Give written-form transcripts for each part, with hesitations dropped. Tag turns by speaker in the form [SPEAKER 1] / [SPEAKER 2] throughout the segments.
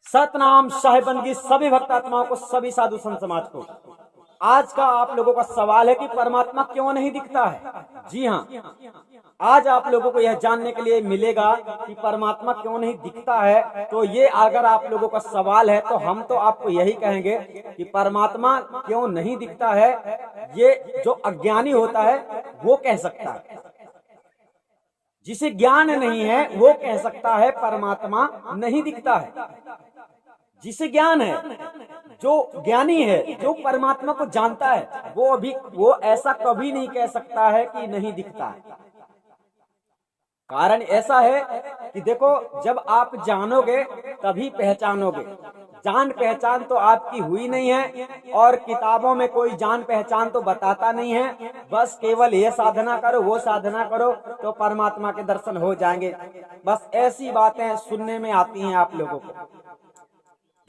[SPEAKER 1] सतनाम साहिबंदी सभी भक्तात्माओं को, सभी साधु संत समाज को। आज का आप लोगों का सवाल है कि परमात्मा क्यों नहीं दिखता है। जी हाँ, आज आप लोगों को यह जानने के लिए मिलेगा कि परमात्मा क्यों नहीं दिखता है। तो ये अगर आप लोगों का सवाल है तो हम तो आपको यही कहेंगे कि परमात्मा क्यों नहीं दिखता है, ये जो अज्ञानी होता है वो कह सकता है। जिसे ज्ञान नहीं है वो कह सकता है परमात्मा नहीं दिखता है। जिसे ज्ञान है, जो ज्ञानी है, जो परमात्मा को जानता है, वो ऐसा कभी नहीं कह सकता है कि नहीं दिखता है। कारण ऐसा है कि देखो, जब आप जानोगे तभी पहचानोगे। जान पहचान तो आपकी हुई नहीं है और किताबों में कोई जान पहचान तो बताता नहीं है। बस केवल ये साधना करो, वो साधना करो तो परमात्मा के दर्शन हो जाएंगे। बस ऐसी बातें सुनने में आती हैं आप लोगों को।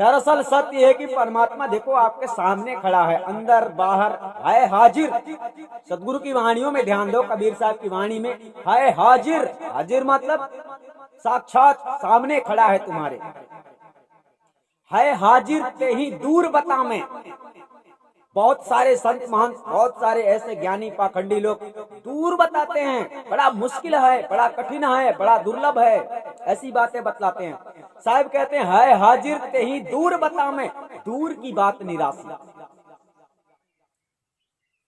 [SPEAKER 1] दरअसल सत्य है कि परमात्मा देखो आपके सामने खड़ा है, अंदर बाहर है हाजिर। सदगुरु की वाणियों में ध्यान दो, कबीर साहब की वाणी में है हाजिर। हाजिर मतलब साक्षात सामने खड़ा है तुम्हारे। है हाजिर ते ही दूर बता में। बहुत सारे संत महंत, बहुत सारे ऐसे ज्ञानी पाखंडी लोग दूर बताते हैं, बड़ा मुश्किल है, बड़ा कठिन है, बड़ा दुर्लभ है, ऐसी बातें बतलाते हैं। साहब कहते हैं है हाजिर ते ही दूर बता में, दूर की बात निराशी।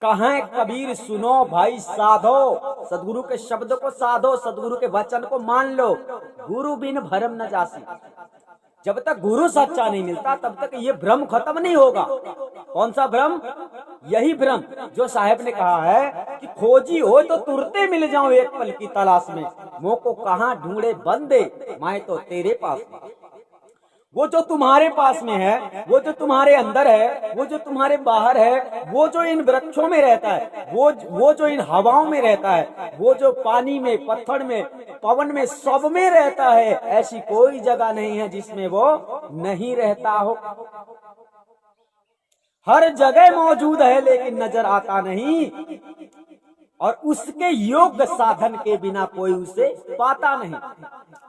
[SPEAKER 1] कहें कबीर सुनो भाई साधो, सदगुरु के शब्द को साधो, सदगुरु के वचन को मान लो। गुरु बिन भरम न जासी। जब तक गुरु सच्चा नहीं मिलता तब तक ये भ्रम खत्म नहीं होगा। कौन सा भ्रम? यही भ्रम जो साहब ने कहा है कि खोजी हो तो तुरते मिल जाऊं एक पल की तलाश में, मोह को कहां ढूंढे बंदे, मैं तो तेरे पास में। वो जो तुम्हारे पास में है, वो जो तुम्हारे अंदर है, वो जो तुम्हारे बाहर है, वो जो इन वृक्षों में रहता है, वो जो इन हवाओं में रहता है, वो जो पानी में, पत्थर में, पवन में, सब में रहता है, ऐसी कोई जगह नहीं है जिसमें वो नहीं रहता हो। हर जगह मौजूद है लेकिन नजर आता नहीं, और उसके योग्य साधन के बिना कोई उसे पाता नहीं।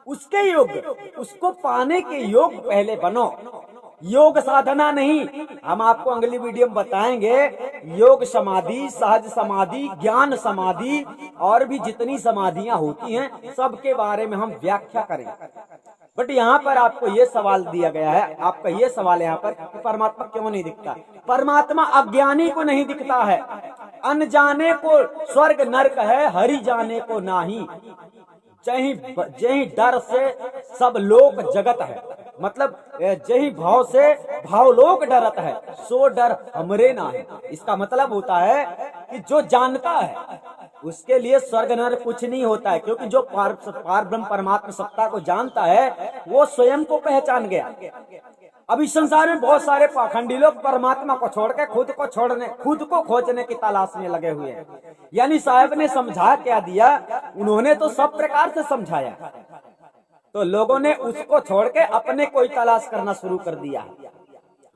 [SPEAKER 1] उसके योग्य, उसको पाने के योग्य पहले बनो। योग साधना नहीं, हम आपको अगली वीडियो में बताएंगे। योग समाधि, सहज समाधि, ज्ञान समाधि और भी जितनी समाधियां होती हैं सबके बारे में हम व्याख्या करेंगे। बट यहाँ पर आपको ये सवाल दिया गया है, आपका ये सवाल है यहाँ पर कि परमात्मा क्यों नहीं दिखता। परमात्मा अज्ञानी को नहीं दिखता है। अनजाने को स्वर्ग नरक है, हरि जाने को नाही। जही डर से सब लोक जगत है, मतलब जही भाव से भावलोक डरत है, सो डर हमरे ना है। इसका मतलब होता है कि जो जानता है उसके लिए स्वर्ग नरक कुछ नहीं होता है, क्योंकि जो पार ब्रह्म परमात्मा सत्ता को जानता है वो स्वयं को पहचान गया। अब इस संसार में बहुत सारे पाखंडी लोग परमात्मा को छोड़ के खुद को खोजने की तलाश में लगे हुए हैं। यानी साहब ने समझा क्या दिया, उन्होंने तो सब प्रकार से समझाया, तो लोगों ने उसको छोड़ के अपने कोई तलाश करना शुरू कर दिया।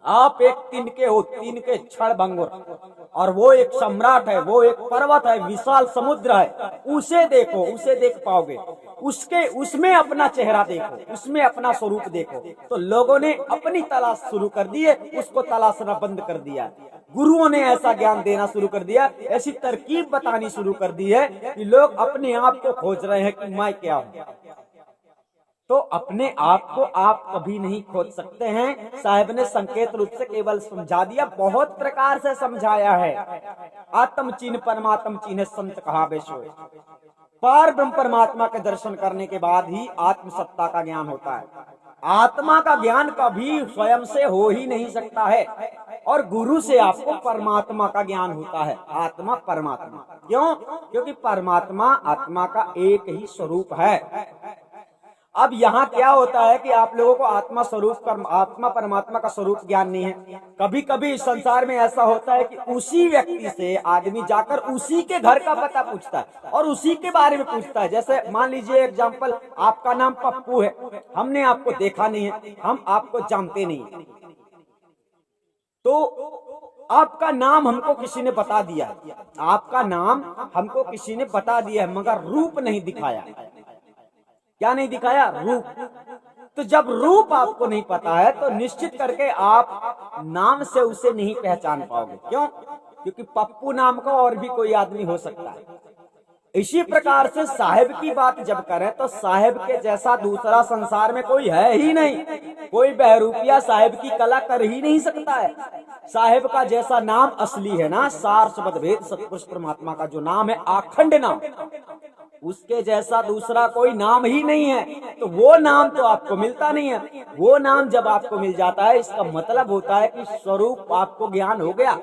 [SPEAKER 1] आप एक तिनके हो, तिनके क्षण भंगुर, और वो एक सम्राट है, वो एक पर्वत है, विशाल समुद्र है। उसे देखो, उसे देख पाओगे, उसमें अपना चेहरा देखो, उसमें अपना स्वरूप देखो। तो लोगों ने अपनी तलाश शुरू कर दी है, उसको तलाशना बंद कर दिया। गुरुओं ने ऐसा ज्ञान देना शुरू कर दिया, ऐसी तरकीब बतानी शुरू कर दी है कि लोग अपने आप को खोज रहे हैं कि मैं क्या हूँ। तो अपने आप को आप कभी नहीं खोज सकते हैं। साहब ने संकेत रूप से केवल समझा दिया, बहुत प्रकार से समझाया है। आत्म चिन्ह परमात्म चिन्ह संत कहा बेशो। पार ब्रह्म परमात्मा के दर्शन करने के बाद ही आत्म सत्ता का ज्ञान होता है। आत्मा का ज्ञान कभी स्वयं से हो ही नहीं सकता है, और गुरु से आपको परमात्मा का ज्ञान होता है। आत्मा परमात्मा क्यों? क्योंकि परमात्मा आत्मा का एक ही स्वरूप है। अब यहाँ क्या होता है कि आप लोगों को आत्मा परमात्मा का स्वरूप ज्ञान नहीं है। कभी कभी इस संसार में ऐसा होता है कि उसी व्यक्ति से आदमी जाकर उसी के घर का पता पूछता है और उसी के बारे में पूछता है। जैसे मान लीजिए एग्जाम्पल, आपका नाम पप्पू है, हमने आपको देखा नहीं है, हम आपको जानते नहीं, तो आपका नाम हमको किसी ने बता दिया, आपका नाम हमको किसी ने बता दिया, मगर रूप नहीं दिखाया। क्या नहीं दिखाया? रूप। तो जब रूप आपको नहीं पता है तो निश्चित करके आप नाम से उसे नहीं पहचान पाओगे। क्यों? क्योंकि पप्पू नाम का और भी कोई आदमी हो सकता है। इसी प्रकार से साहेब की बात जब करें तो साहेब के जैसा दूसरा संसार में कोई है ही नहीं। कोई बहरूपिया साहेब की कला कर ही नहीं सकता है। साहेब का जैसा नाम असली है ना, सार शब्द भेद सतपुरुष परमात्मा का जो नाम है, आखंड नाम, उसके जैसा दूसरा कोई नाम ही नहीं है। तो वो नाम तो आपको मिलता नहीं है। वो नाम जब आपको मिल जाता है, इसका मतलब होता है कि स्वरूप आपको ज्ञान हो गया,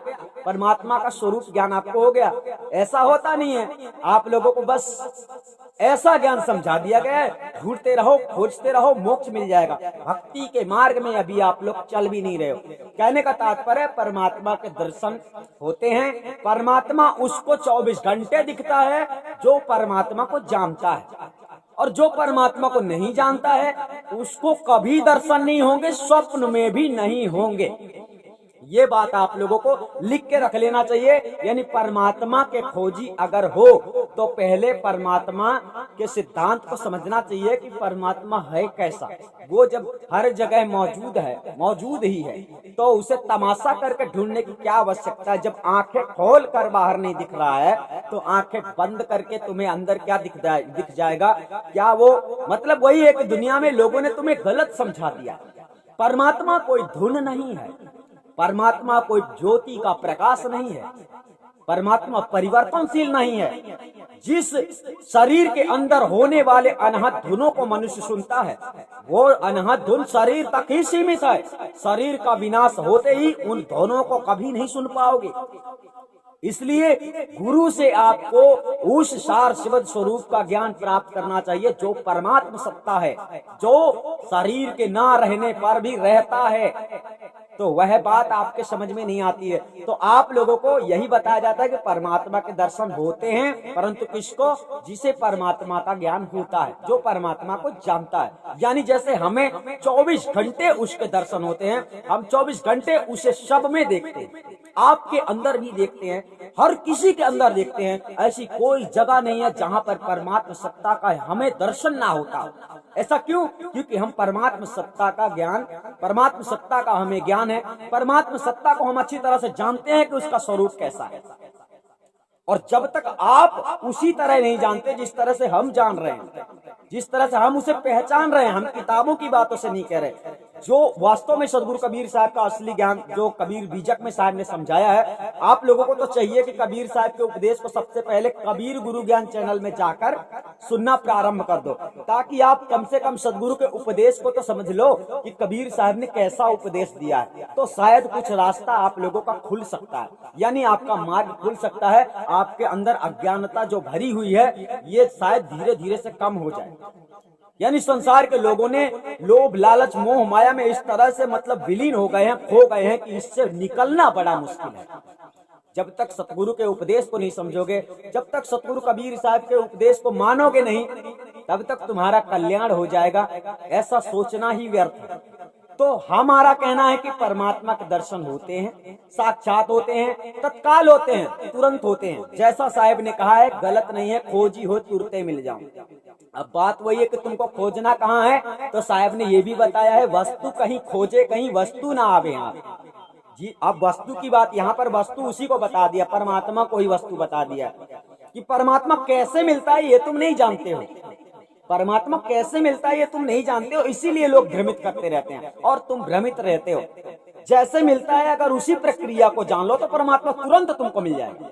[SPEAKER 1] परमात्मा का स्वरूप ज्ञान आपको हो गया। ऐसा होता नहीं है। आप लोगों को बस ऐसा ज्ञान समझा दिया गया है, ढूंढते रहो, खोजते रहो, मोक्ष मिल जाएगा। भक्ति के मार्ग में अभी आप लोग चल भी नहीं रहे हो। कहने का तात्पर्य, परमात्मा के दर्शन होते हैं। परमात्मा उसको 24 घंटे दिखता है जो परमात्मा को जानता है, और जो परमात्मा को नहीं जानता है उसको कभी दर्शन नहीं होंगे, स्वप्न में भी नहीं होंगे। ये बात आप लोगों को लिख के रख लेना चाहिए। यानी परमात्मा के खोजी अगर हो तो पहले परमात्मा के सिद्धांत को समझना चाहिए कि परमात्मा है कैसा। वो जब हर जगह मौजूद है, मौजूद ही है, तो उसे तमाशा करके ढूंढने की क्या आवश्यकता है। जब आंखें खोल कर बाहर नहीं दिख रहा है तो आंखें बंद करके तुम्हें अंदर क्या दिख जाएगा? क्या वो मतलब वही है कि दुनिया में लोगों ने तुम्हें गलत समझा दिया। परमात्मा कोई धुन नहीं है, परमात्मा कोई ज्योति का प्रकाश नहीं है, परमात्मा परिवर्तनशील नहीं है। जिस शरीर के अंदर होने वाले अनहद धुनों को मनुष्य सुनता है, वो अनहद धुन शरीर तक ही सीमित है। शरीर का विनाश होते ही उन धुनों को कभी नहीं सुन पाओगे। इसलिए गुरु से आपको उस सार शिवद स्वरूप का ज्ञान प्राप्त करना चाहिए जो परमात्मा सत्ता है, जो शरीर के ना रहने पर भी रहता है। तो वह बात आपके समझ में नहीं आती है। तो आप लोगों को यही बताया जाता है कि परमात्मा के दर्शन होते हैं, परंतु किसको? जिसे परमात्मा का ज्ञान होता है, जो परमात्मा को जानता है। यानी जैसे हमें 24 घंटे उसके दर्शन होते हैं, हम 24 घंटे उसे सब में देखते हैं, आपके अंदर भी देखते हैं, हर किसी के अंदर देखते हैं। ऐसी कोई जगह नहीं है जहाँ पर परमात्मा सत्ता का हमें दर्शन ना होता। ऐसा क्यों? क्योंकि हम परमात्मा सत्ता का ज्ञान, परमात्मा सत्ता का हमें ज्ञान है, परमात्मा सत्ता को हम अच्छी तरह से जानते हैं कि उसका स्वरूप कैसा है। और जब तक आप उसी तरह नहीं जानते जिस तरह से हम जान रहे हैं, जिस तरह से हम उसे पहचान रहे हैं, हम किताबों की बातों से नहीं कह रहे, जो वास्तव में सदगुरु कबीर साहब का असली ज्ञान जो कबीर बीजक में साहब ने समझाया है। आप लोगों को तो चाहिए कि कबीर साहब के उपदेश को सबसे पहले कबीर गुरु ज्ञान चैनल में जाकर सुनना प्रारंभ कर दो, ताकि आप कम से कम सदगुरु के उपदेश को तो समझ लो कि कबीर साहब ने कैसा उपदेश दिया है। तो शायद कुछ रास्ता आप लोगों का खुल सकता है, यानी आपका मार्ग खुल सकता है। आपके अंदर अज्ञानता जो भरी हुई है ये शायद धीरे धीरे से कम हो जाए। यानी संसार के लोगों ने लोभ लालच मोह माया में इस तरह से मतलब विलीन हो गए हैं, खो गए हैं कि इससे निकलना बड़ा मुश्किल है। जब तक सतगुरु के उपदेश को नहीं समझोगे, जब तक सतगुरु कबीर साहब के उपदेश को मानोगे नहीं, तब तक तुम्हारा कल्याण हो जाएगा, ऐसा सोचना ही व्यर्थ है। तो हमारा कहना है कि परमात्मा के दर्शन होते हैं, साक्षात होते हैं, तत्काल होते हैं, तुरंत होते हैं। जैसा साहब ने कहा है, गलत नहीं है, खोजी हो तुरते मिल जाऊं। अब बात वही है कि तुमको खोजना कहाँ है, तो साहब ने ये भी बताया है, वस्तु कहीं खोजे कहीं वस्तु ना आवे यहाँ जी। अब वस्तु की बात यहाँ पर, वस्तु उसी को बता दिया, परमात्मा को ही वस्तु बता दिया कि परमात्मा कैसे मिलता है ये तुम नहीं जानते हो। परमात्मा कैसे मिलता है ये तुम नहीं जानते हो, इसीलिए लोग भ्रमित करते रहते हैं और तुम भ्रमित रहते हो। जैसे मिलता है, अगर उसी प्रक्रिया को जान लो तो परमात्मा तुरंत तुमको मिल जाएगा।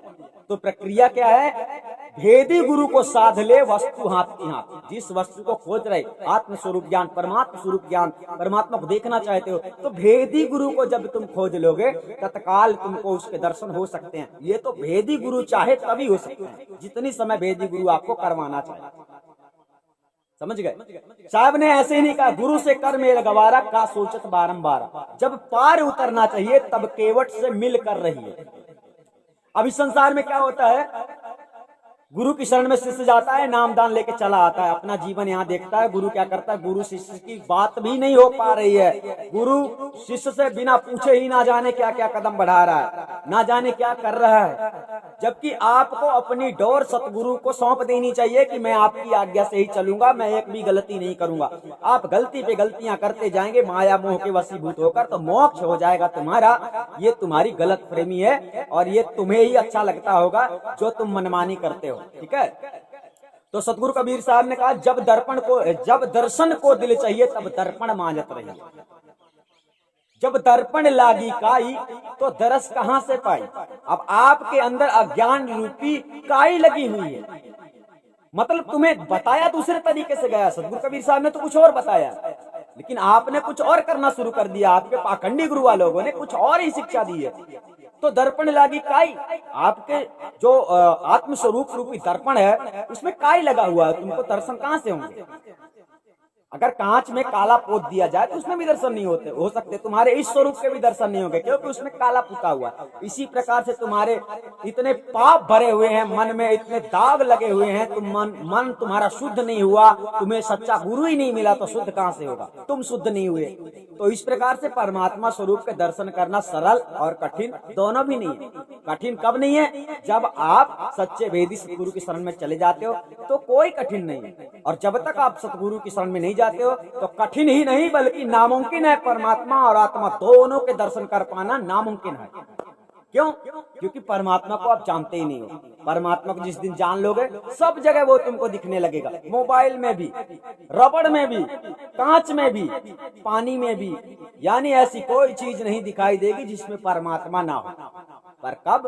[SPEAKER 1] तो प्रक्रिया क्या है? भेदी गुरु को साध ले वस्तु हाथ की हाथ। जिस वस्तु को खोज रहे, आत्म स्वरूप ज्ञान, परमात्मा स्वरूप ज्ञान, परमात्मा को देखना चाहते हो, तो भेदी गुरु को जब तुम खोज लोगे तत्काल तुमको उसके दर्शन हो सकते हैं। ये तो भेदी गुरु चाहे तभी हो सकते हैं, जितनी समय भेदी गुरु आपको करवाना चाहे। समझ गए? साहब ने ऐसे ही नहीं कहा, गुरु से कर मेल गवारा का सोचत बारंबार। जब पार उतरना चाहिए तब केवट से मिल कर रही है। अभी संसार में क्या होता है, गुरु की शरण में शिष्य जाता है, नाम दान लेके चला आता है, अपना जीवन यहाँ देखता है। गुरु क्या करता है, गुरु शिष्य की बात भी नहीं हो पा रही है, गुरु शिष्य से बिना पूछे ही ना जाने क्या क्या कदम बढ़ा रहा है, ना जाने क्या कर रहा है। जबकि आपको अपनी डोर सतगुरु को सौंप देनी चाहिए कि मैं आपकी आज्ञा से ही चलूंगा, मैं एक भी गलती नहीं करूंगा। आप गलती पे गलतियां करते जाएंगे, माया मोह के वशीभूत होकर, तो मोक्ष हो जाएगा तुम्हारा। ये तुम्हारी गलत फहमी है और ये तुम्हें ही अच्छा लगता होगा जो तुम मनमानी करते हो। ठीक है, तो सतगुरु कबीर साहब ने कहा, जब दर्शन को दिल चाहिए तब दर्पण मांझत रहिए। जब दर्पण लागी काई तो दरस कहां से पाई। अब आपके अंदर अज्ञान रूपी काई लगी हुई है, मतलब तुम्हें बताया दूसरे तरीके से गया, सतगुरु कबीर साहब ने तो कुछ और बताया, लेकिन आपने कुछ और करना शुरू कर दिया। आपके पाखंडी गुरुआ लोगों ने कुछ और ही शिक्षा दी है। तो दर्पण लागी काई, आपके जो आत्मस्वरूप रूपी दर्पण है उसमें काई लगा हुआ है, तुमको दर्शन कहां से होंगे। अगर कांच में काला पोत दिया जाए तो उसमें भी दर्शन नहीं हो सकते, तुम्हारे इस स्वरूप के भी दर्शन नहीं होंगे, क्योंकि उसमें काला पुता हुआ है। इसी प्रकार से तुम्हारे इतने पाप भरे हुए हैं, मन में इतने दाग लगे हुए हैं, मन तुम्हारा शुद्ध नहीं हुआ, तुम्हें सच्चा गुरु ही नहीं मिला तो शुद्ध कहां से होगा, तुम शुद्ध नहीं हुए। तो इस प्रकार से परमात्मा स्वरूप के दर्शन करना सरल और कठिन दोनों भी नहीं है। कठिन कब नहीं है, जब आप सच्चे वेदी सतगुरु की शरण में चले जाते हो तो कोई कठिन नहीं है। और जब तक आप सतगुरु की शरण में नहीं जाते हो तो कठिन ही नहीं बल्कि नामुमकिन है। परमात्मा और आत्मा दोनों के दर्शन कर पाना नामुमकिन है। क्यों? क्योंकि परमात्मा को आप जानते ही नहीं हो। परमात्मा को जिस दिन जान लोगे सब जगह वो तुमको दिखने लगेगा, मोबाइल में भी, रबड़ में भी, कांच में भी, पानी में भी, यानी ऐसी कोई चीज नहीं दिखाई देगी जिसमें परमात्मा ना हो। पर कब?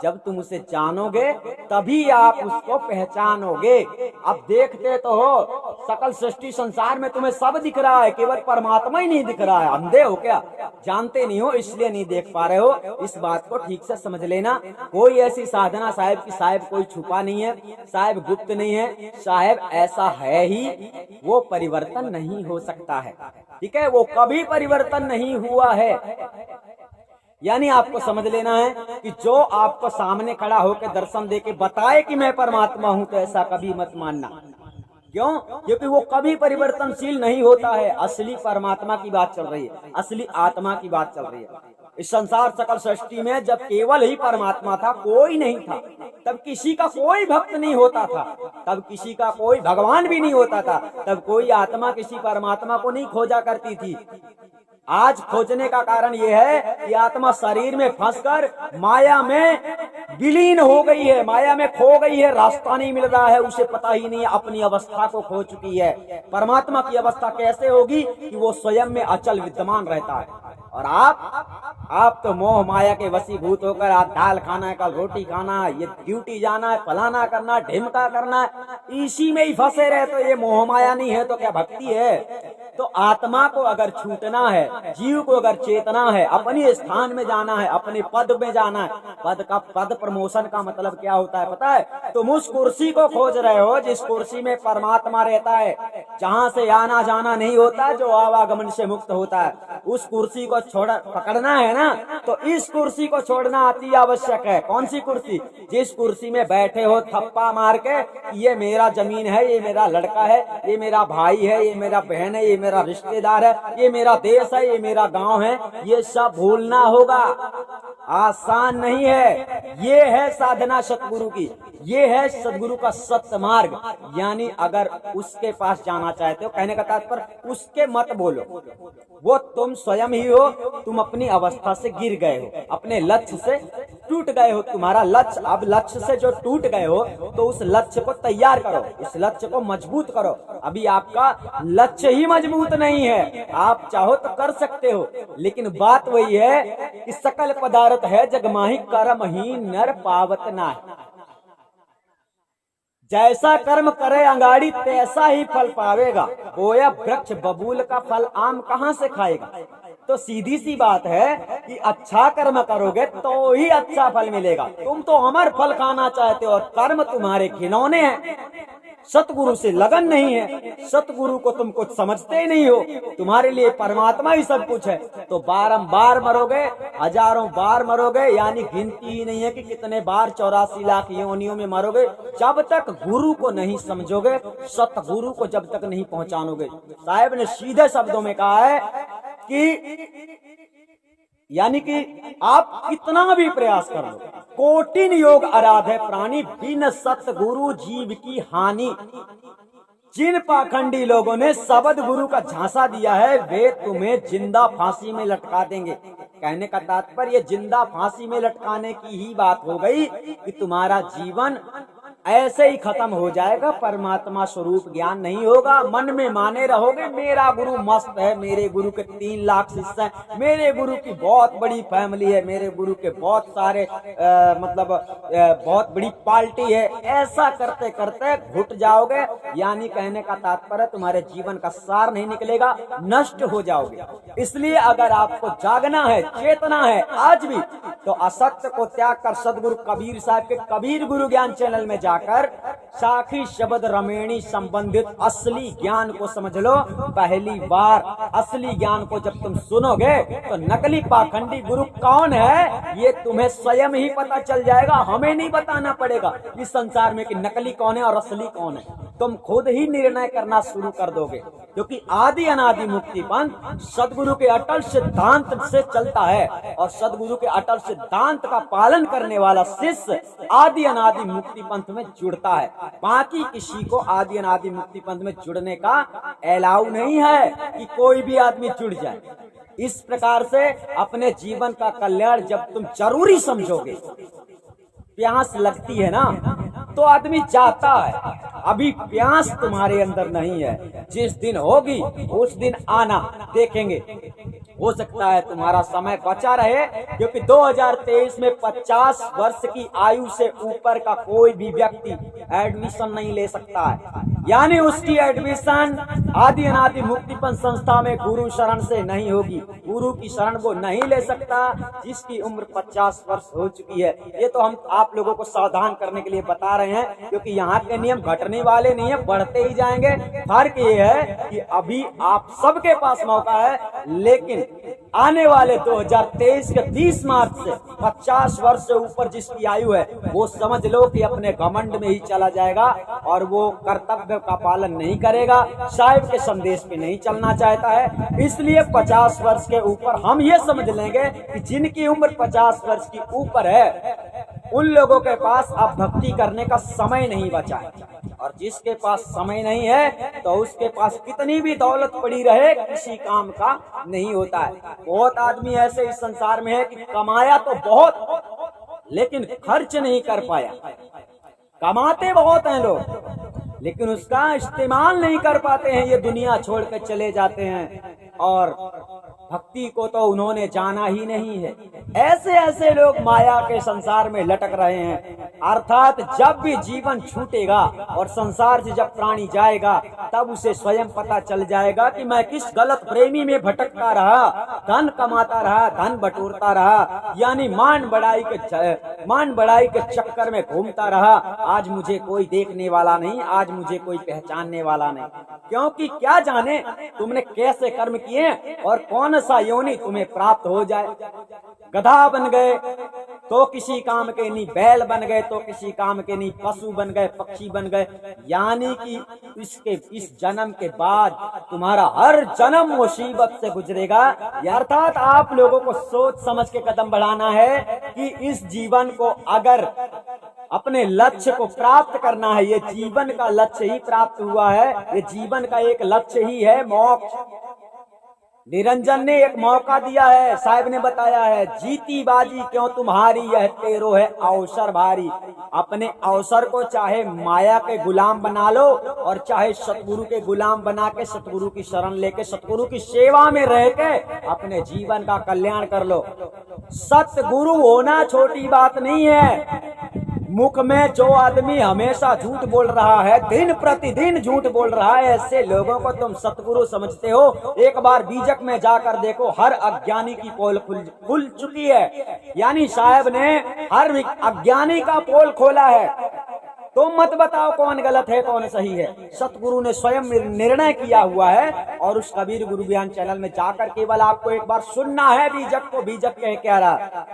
[SPEAKER 1] जब तुम उसे जानोगे तभी आप उसको पहचानोगे। अब देखते तो हो सकल सृष्टि संसार में तुम्हें सब दिख रहा है, केवल परमात्मा ही नहीं दिख रहा है। अंधे हो क्या? जानते नहीं हो इसलिए नहीं देख पा रहे हो। इस बात को ठीक से समझ लेना। कोई ऐसी साधना साहेब की साहेब कोई छुपा नहीं है, साहेब गुप्त नहीं है, साहेब ऐसा है ही, वो परिवर्तन नहीं हो सकता है। ठीक है, वो कभी परिवर्तन नहीं हुआ है। यानी आपको समझ लेना है कि जो आपको सामने खड़ा होकर दर्शन देके बताए कि मैं परमात्मा हूं, तो ऐसा कभी मत मानना। क्यों? क्योंकि वो कभी परिवर्तनशील नहीं होता है। असली परमात्मा की बात चल रही है, असली आत्मा की बात चल रही है। इस संसार सकल सृष्टि में जब केवल ही परमात्मा था, कोई नहीं था, तब किसी का कोई भक्त नहीं होता था, तब किसी का कोई भगवान भी नहीं होता था, तब कोई आत्मा किसी परमात्मा को नहीं खोजा करती थी। आज खोजने का कारण यह है कि आत्मा शरीर में फंसकर माया में विलीन हो गई है, माया में खो गई है, रास्ता नहीं मिल रहा है, उसे पता ही नहीं है, अपनी अवस्था को खो चुकी है। परमात्मा की अवस्था कैसे होगी कि वो स्वयं में अचल विद्यमान रहता है। और आप तो मोह माया के वशीभूत होकर आज दाल खाना है, कल रोटी खाना है, ये ड्यूटी जाना है, फलाना करना है, ढिमका करना है, इसी में ही फंसे रहे। तो ये मोह माया नहीं है तो क्या भक्ति है? तो आत्मा को अगर छूटना है, जीव को अगर चेतना है, अपने स्थान में जाना है, अपने पद में जाना है। पद प्रमोशन का मतलब क्या होता है पता है? तुम उस कुर्सी को खोज रहे हो जिस कुर्सी में परमात्मा रहता है, जहाँ से आना जाना नहीं होता, जो आवागमन से मुक्त होता है। उस कुर्सी को पकड़ना है ना, तो इस कुर्सी को छोड़ना अति आवश्यक है। कौन सी कुर्सी? जिस कुर्सी में बैठे हो थप्पा मार के, ये मेरा जमीन है, ये मेरा लड़का है, ये मेरा भाई है, ये मेरा बहन है, ये मेरा रिश्तेदार है, ये मेरा देश है, ये मेरा गांव है, ये सब भूलना होगा। आसान नहीं है। ये है साधना सतगुरु की, ये है सतगुरु का सत्य मार्ग। यानी अगर उसके पास जाना चाहते हो, कहने का तात्पर्य उसके मत बोलो, वो तुम स्वयं ही हो। तुम अपनी अवस्था से गिर गए हो, अपने लक्ष्य से टूट गए हो। तुम्हारा लक्ष्य, अब लक्ष्य से जो टूट गए हो तो उस लक्ष्य को तैयार करो, इस लक्ष्य को मजबूत करो। अभी आपका लक्ष्य ही मजबूत नहीं है। आप चाहो तो कर सकते हो, लेकिन बात वही है कि सकल पदार्थ है जगमाही कर्म ही नर पावत ना। जैसा कर्म करे अंगाड़ी तैसा ही फल पावेगा। बोया वृक्ष बबूल का फल आम कहाँ से खाएगा? तो सीधी सी बात है कि अच्छा कर्म करोगे तो ही अच्छा फल मिलेगा। तुम तो अमर फल खाना चाहते हो और कर्म तुम्हारे घिनौने हैं। सतगुरु से लगन नहीं है, सतगुरु को तुम कुछ समझते ही नहीं हो, तुम्हारे लिए परमात्मा ही सब कुछ है, तो बारंबार मरोगे, हजारों बार मरोगे, यानी गिनती ही नहीं है कि कितने बार 84 लाख योनियों में मरोगे, जब तक गुरु को नहीं समझोगे, सतगुरु को जब तक नहीं पहचानोगे। साहब ने सीधे शब्दों में कहा है कि यानी कि आप कितना भी प्रयास कर लो, कोटिन योग आराधे प्राणी, बिन सतगुरु जीव की हानि। जिन पाखंडी लोगों ने शब्द गुरु का झांसा दिया है, वे तुम्हें जिंदा फांसी में लटका देंगे। कहने का तात्पर्य जिंदा फांसी में लटकाने की ही बात हो गई कि तुम्हारा जीवन ऐसे ही खत्म हो जाएगा, परमात्मा स्वरूप ज्ञान नहीं होगा, मन में माने रहोगे मेरा गुरु मस्त है, मेरे गुरु के 3 लाख शिष्य हैं, मेरे गुरु की बहुत बड़ी फैमिली है, मेरे गुरु के बहुत सारे बहुत बड़ी पार्टी है। ऐसा करते करते घुट जाओगे, यानी कहने का तात्पर्य तुम्हारे जीवन का सार नहीं निकलेगा, नष्ट हो जाओगे। इसलिए अगर आपको जागना है, चेतना है आज भी, तो असत्य को त्याग कर सदगुरु कबीर साहब के कबीर गुरु ज्ञान चैनल में जाकर साखी शब्द रमेणी संबंधित असली ज्ञान को समझ लो। पहली बार असली ज्ञान को जब तुम सुनोगे तो नकली पाखंडी गुरु कौन है ये तुम्हें स्वयं ही पता चल जाएगा, हमें नहीं बताना पड़ेगा इस संसार में कि नकली कौन है और असली कौन है। तुम खुद ही निर्णय करना शुरू कर दोगे, क्योंकि आदि अनादि मुक्ति पंथ सदगुरु के अटल सिद्धांत से चलता है और सदगुरु के अटल सिद्धांत का पालन करने वाला शिष्य आदि अनादि मुक्ति पंथ में जुड़ता है। बाकी किसी को आदि अनादि मुक्ति पंथ में जुड़ने का अलाउ नहीं है कि कोई भी आदमी जुड़ जाए। इस प्रकार से अपने जीवन का कल्याण जब तुम जरूरी समझोगे, प्यास लगती है ना तो आदमी जाता है, अभी प्यास तुम्हारे अंदर नहीं है, जिस दिन होगी उस दिन आना, देखेंगे। हो सकता है तुम्हारा समय बचा रहे, क्योंकि 2023 में 50 वर्ष की आयु से ऊपर का कोई भी व्यक्ति एडमिशन नहीं ले सकता है, यानी उसकी एडमिशन आदि अनादि मुक्तिपंथ संस्था में गुरु शरण से नहीं होगी। गुरु की शरण वो नहीं ले सकता जिसकी उम्र 50 वर्ष हो चुकी है। ये तो हम आप लोगों को सावधान करने के लिए बता रहे हैं, क्योंकि यहाँ के नियम घटने वाले नहीं है, बढ़ते ही जाएंगे। फर्क ये है कि अभी आप सबके पास मौका है, लेकिन आने वाले 2023 के 30 मार्च से 50 वर्ष से ऊपर जिसकी आयु है वो समझ लो कि अपने घमंड में ही चला जाएगा और वो कर्तव्य का पालन नहीं करेगा, साहिब के संदेश पे नहीं चलना चाहता है। इसलिए 50 वर्ष के ऊपर हम ये समझ लेंगे कि जिनकी उम्र 50 वर्ष की ऊपर है उन लोगों के पास अब भक्ति करने का समय नहीं बचा है, और जिसके पास समय नहीं है तो उसके पास कितनी भी दौलत पड़ी रहे किसी काम का नहीं होता है। बहुत आदमी ऐसे इस संसार में है कि कमाया तो बहुत लेकिन खर्च नहीं कर पाया। कमाते बहुत हैं लोग लेकिन उसका इस्तेमाल नहीं कर पाते हैं, ये दुनिया छोड़ कर चले जाते हैं और भक्ति को तो उन्होंने जाना ही नहीं है। ऐसे ऐसे लोग माया के संसार में लटक रहे हैं। अर्थात जब भी जीवन छूटेगा और संसार से जब प्राणी जाएगा तब उसे स्वयं पता चल जाएगा कि मैं किस गलत प्रेमी में भटकता रहा, धन कमाता रहा, धन बटोरता रहा, यानी मान बढ़ाई के चक्कर में घूमता रहा। आज मुझे कोई देखने वाला नहीं, आज मुझे कोई पहचानने वाला नहीं, क्योंकि क्या जाने तुमने कैसे कर्म किए और कौन सा योनि तुम्हें प्राप्त हो जाए। गधा बन गए तो किसी काम के नहीं, बैल बन गए तो किसी काम के नहीं, पशु बन गए, पक्षी बन गए, यानी कि इस जन्म के बाद तुम्हारा हर जन्म मुसीबत से गुजरेगा। अर्थात आप लोगों को सोच समझ के कदम बढ़ाना है कि इस जीवन को अगर अपने लक्ष्य को प्राप्त करना है, ये जीवन का लक्ष्य ही प्राप्त हुआ है, ये जीवन का एक लक्ष्य ही है मोक्ष। निरंजन ने एक मौका दिया है, साहिब ने बताया है, जीती बाजी क्यों तुम्हारी यह तेरो है अवसर भारी। अपने अवसर को चाहे माया के गुलाम बना लो और चाहे सतगुरु के गुलाम बना के सतगुरु की शरण लेके सतगुरु की सेवा में रह के अपने जीवन का कल्याण कर लो। सतगुरु होना छोटी बात नहीं है। मुख में जो आदमी हमेशा झूठ बोल रहा है, दिन प्रतिदिन झूठ बोल रहा है, ऐसे लोगों को तुम सतगुरु समझते हो। एक बार बीजक में जाकर देखो, हर अज्ञानी की पोल खुल चुकी है, यानी साहब ने हर अज्ञानी का पोल खोला है। तो मत बताओ कौन गलत है कौन सही है। सतगुरु ने स्वयं निर्णय किया हुआ है और उस कबीर गुरु ज्ञान चैनल में जाकर केवल आपको एक बार सुनना है बीजक को बीजक कह रहा।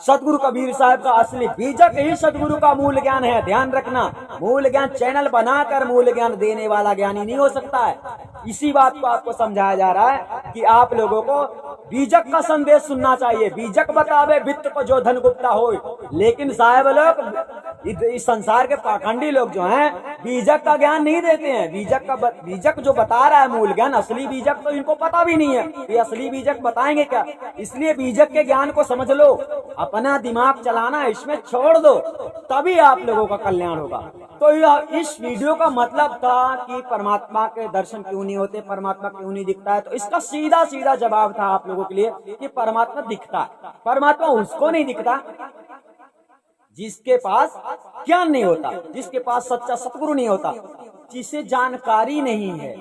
[SPEAKER 1] सतगुरु कबीर साहब का असली बीजक ही सतगुरु का मूल ज्ञान है। ध्यान रखना, मूल ज्ञान चैनल बनाकर मूल ज्ञान देने वाला ज्ञानी नहीं हो सकता है। इसी बात को आपको समझाया जा रहा है कि आप लोगों को बीजक का संदेश सुनना चाहिए। बीजक बतावे वित्त को जो धन गुप्ता हो। लेकिन साहब लोग इस संसार के पाखंडी लोग जो हैं बीजक का ज्ञान नहीं देते हैं। बीजक जो बता रहा है मूल ज्ञान, असली बीजक तो इनको पता भी नहीं है। ये असली बीजक बताएंगे क्या? इसलिए बीजक के ज्ञान को समझ लो, अपना दिमाग चलाना इसमें छोड़ दो, तभी आप लोगों का कल्याण होगा। तो इस वीडियो का मतलब था कि परमात्मा के दर्शन क्यों नहीं होते, परमात्मा क्यों नहीं दिखता है। तो इसका सीधा सीधा जवाब था आप लोगों के लिए कि परमात्मा दिखता है। परमात्मा उसको नहीं दिखता जिसके पास ज्ञान नहीं होता, जिसके पास सच्चा सतगुरु नहीं होता, जिसे जानकारी नहीं है।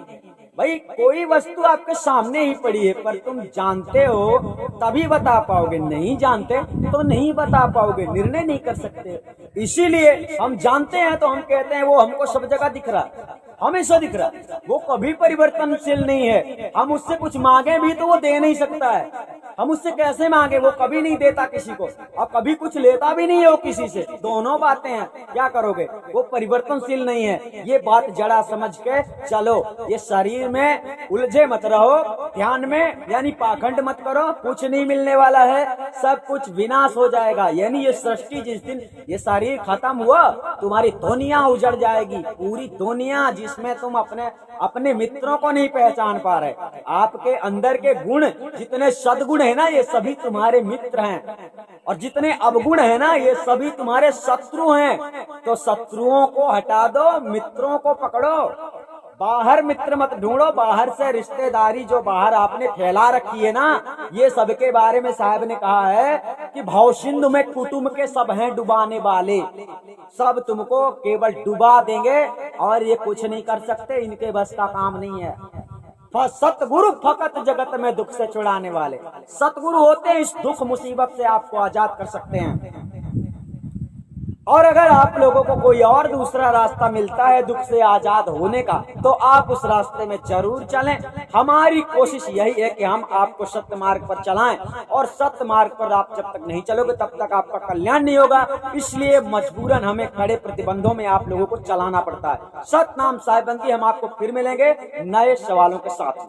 [SPEAKER 1] भाई कोई वस्तु आपके सामने ही पड़ी है पर तुम जानते हो तभी बता पाओगे, नहीं जानते तो नहीं बता पाओगे, निर्णय नहीं कर सकते। इसीलिए हम जानते हैं तो हम कहते हैं वो हमको सब जगह दिख रहा है, हमेशा दिख रहा है, वो कभी परिवर्तनशील नहीं है। हम उससे कुछ मांगे भी तो वो दे नहीं सकता है। हम उससे कैसे मांगे, वो कभी नहीं देता किसी को और कभी कुछ लेता भी नहीं है वो किसी से। दोनों बातें हैं, क्या करोगे? वो परिवर्तनशील नहीं है। ये बात जड़ा समझ के चलो। ये शरीर में उलझे मत रहो, ध्यान में यानी पाखंड मत करो। कुछ नहीं मिलने वाला है, सब कुछ विनाश हो जाएगा। यानी ये सृष्टि जिस दिन ये शरीर खत्म हुआ तुम्हारी दुनिया उजड़ जाएगी, पूरी दुनिया, जिसमें तुम अपने मित्रों को नहीं पहचान पा रहे। आपके अंदर के गुण जितने सद्गुण है ना, ये सभी तुम्हारे मित्र हैं, और जितने अवगुण है ना, ये सभी तुम्हारे शत्रु हैं। तो शत्रुओं को हटा दो, मित्रों को पकड़ो। बाहर मित्र मत ढूंढो, बाहर से रिश्तेदारी जो बाहर आपने फैला रखी है ना, ये सबके बारे में साहब ने कहा है कि भाव सिंधु में कुटुंब के सब हैं डुबाने वाले। सब तुमको केवल डुबा देंगे और ये कुछ नहीं कर सकते, इनके बस का काम नहीं है। सतगुरु फकत जगत में दुख से छुड़ाने वाले। सतगुरु होते हैं इस दुख मुसीबत से आपको आजाद कर सकते हैं। और अगर आप लोगों को कोई और दूसरा रास्ता मिलता है दुख से आजाद होने का, तो आप उस रास्ते में जरूर चलें। हमारी कोशिश यही है कि हम आपको सत्य मार्ग पर चलाएं, और सत्य मार्ग पर आप जब तक नहीं चलोगे तब तक आपका कल्याण नहीं होगा। इसलिए मजबूरन हमें खड़े प्रतिबंधों में आप लोगों को चलाना पड़ता है। सतनाम साहिबंदी। हम आपको फिर मिलेंगे नए सवालों के साथ।